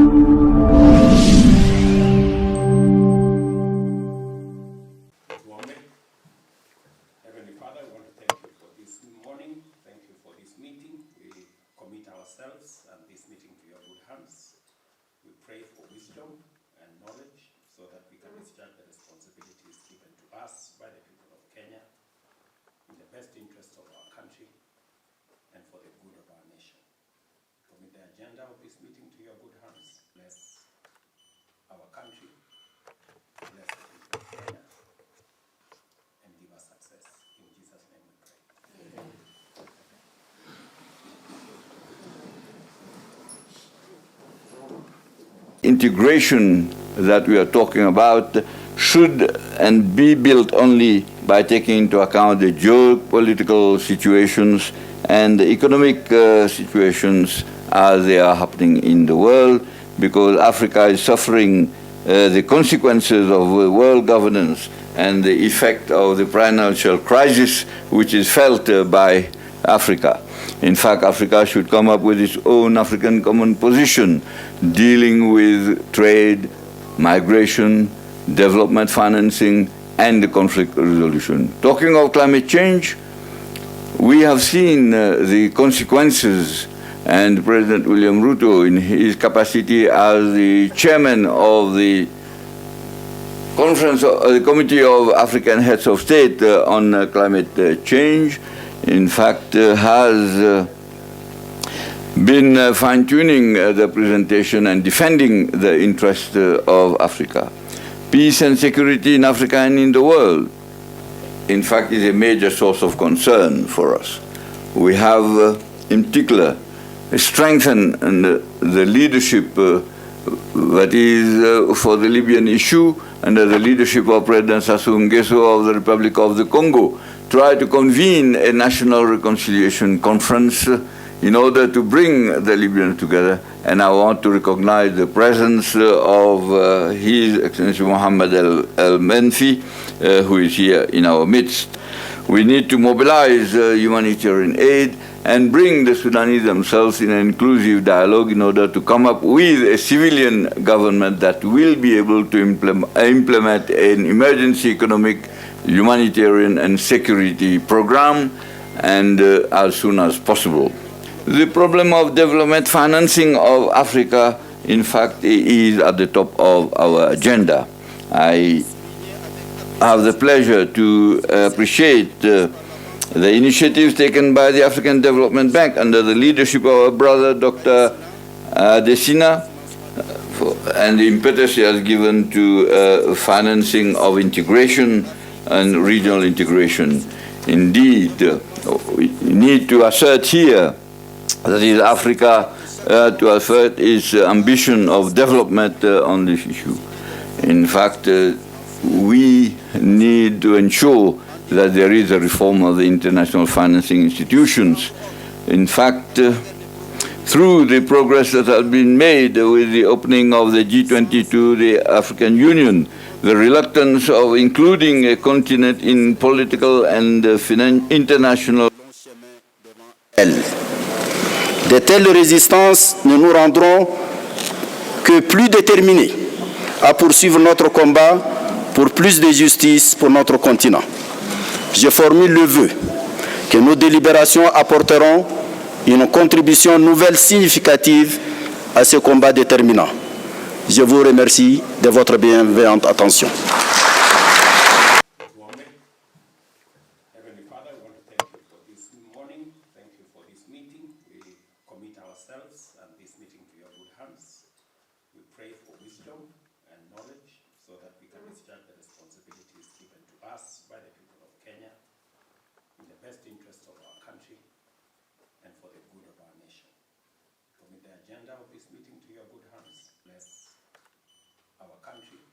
Heavenly Father, I want to thank you for this morning. Thank you for this meeting. We commit ourselves and this meeting to your good hands. We pray for wisdom and knowledge so that we can discharge the responsibilities given to us by the people of Kenya in the best interest of our country and for the good of our nation. Commit the agenda of this meeting to your good hands. Bless our country. Bless the people of Kenya. And give us success. In Jesus' name we pray. Amen. Integration that we are talking about should and be built only by taking into account the geopolitical situations and the economic situations as they are happening in the world, because Africa is suffering the consequences of world governance and the effect of the financial crisis which is felt by Africa. In fact, Africa should come up with its own African common position dealing with trade, migration, development financing, and the conflict resolution. Talking of climate change, we have seen the consequences, and President William Ruto, in his capacity as the chairman of the Conference, the Committee of African Heads of State on Climate Change, in fact, has been fine-tuning the presentation and defending the interests of Africa. Peace and security in Africa and in the world, in fact, is a major source of concern for us. We have, in particular, strengthened the leadership that is for the Libyan issue under the leadership of President Sassou Nguesso of the Republic of the Congo, try to convene a national reconciliation conference in order to bring the Libyans together. And I want to recognize the presence of His Excellency Mohammed El-Menfi, who is here in our midst. We need to mobilize humanitarian aid and bring the Sudanese themselves in an inclusive dialogue in order to come up with a civilian government that will be able to implement an emergency economic, humanitarian and security program, and as soon as possible. The problem of development financing of Africa, in fact, is at the top of our agenda. I have the pleasure to appreciate the initiatives taken by the African Development Bank under the leadership of our brother, Dr. Desina, and the impetus he has given to financing of integration and regional integration. Indeed, we need to assert here that is Africa to assert its ambition of development on this issue. In fact, we need to ensure that there is a reform of the international financing institutions. In fact, through the progress that has been made with the opening of the G20 to the African Union, the reluctance of including a continent in political and international. De telles résistances ne nous rendront que plus déterminés à poursuivre notre combat pour plus de justice pour notre continent. Je formule le vœu que nos délibérations apporteront une contribution nouvelle significative à ce combat déterminant. Je vous remercie de votre bienveillante attention. Heavenly Father, I want to thank you for this morning. Thank you for this meeting. We commit ourselves and this meeting to your good hands. We pray for wisdom and knowledge so that we can discharge the responsibilities given to us by the people of Kenya in the best interest of our country and for the good of our nation. Commit the agenda of this meeting to your good hands. Bless our country.